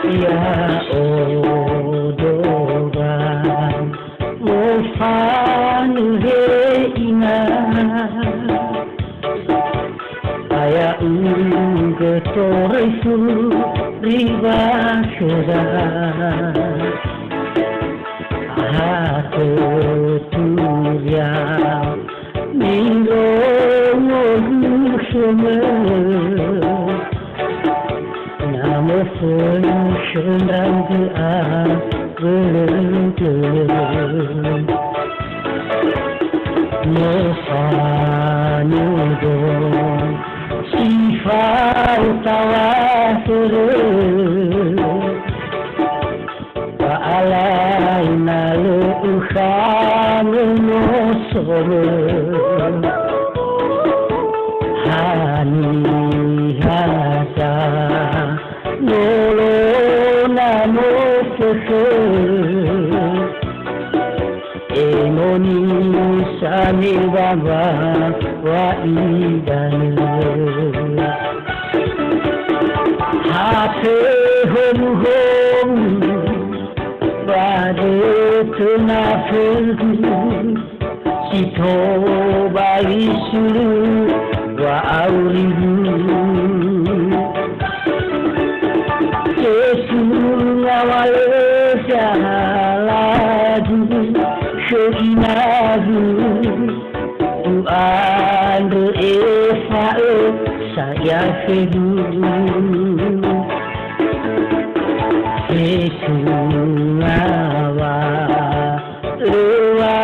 Ya odoran mufan he ina aya unggetore su riba shoda aku turia miro musume Namo Shundram Dua Gulung Mofanudo Sifau Tawasuru Wa'alaina lu'ukhamu Nosoro Hani Hasa Nolo namo fufu Emoni sami baba wa idanu Hate hom hom Bade tunafun Sito bali sulu wa auridu Jahaladu Shoinazu Tuandu Efa'u Saya fedu Sesunawa Lewa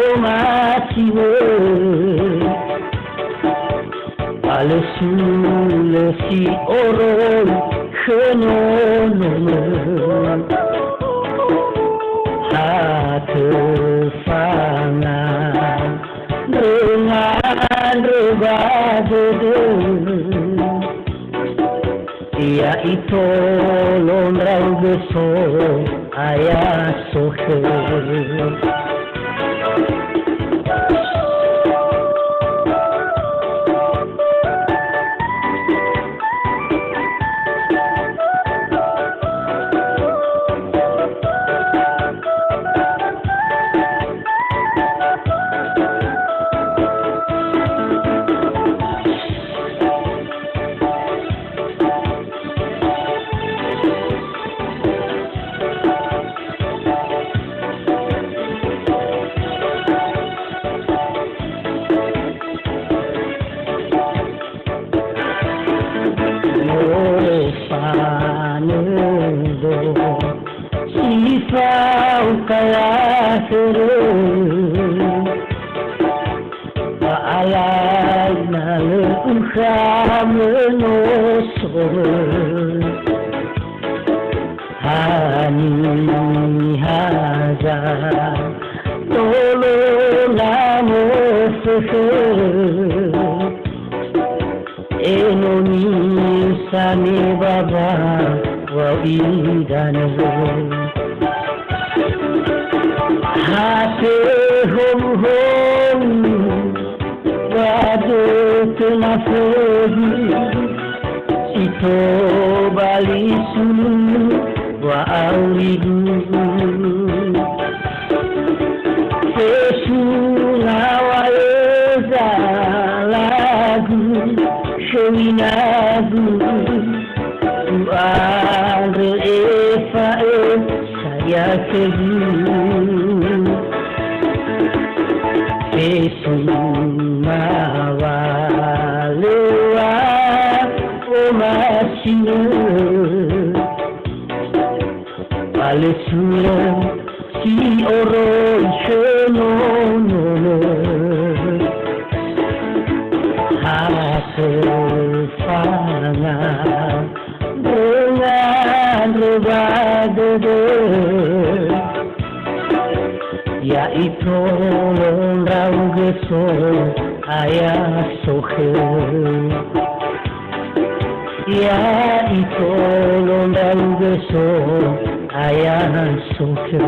Omasiwo Alesul si oron Khenonon Hatufangan dengan rebadu Ia itu lomrang besok ayah sohe Sifau kaya seru Wa'alaina lu'ukhamu nosor Hani haza Tolongamu fufu Enoni sami baba wa idanu Hate hom hom Wadut nafuhi Sito bali sulu wa auridu Sesunawa eza lagu Shoinagu Tuan Efa'u Saya kebu Sesunawa Lewa Omasiyo Palesula Si oron Shenonono Hatufangan dengan rebadu Yaitu lomrang gesok ayah sohe Yaitu lomrang gesok ayah sohe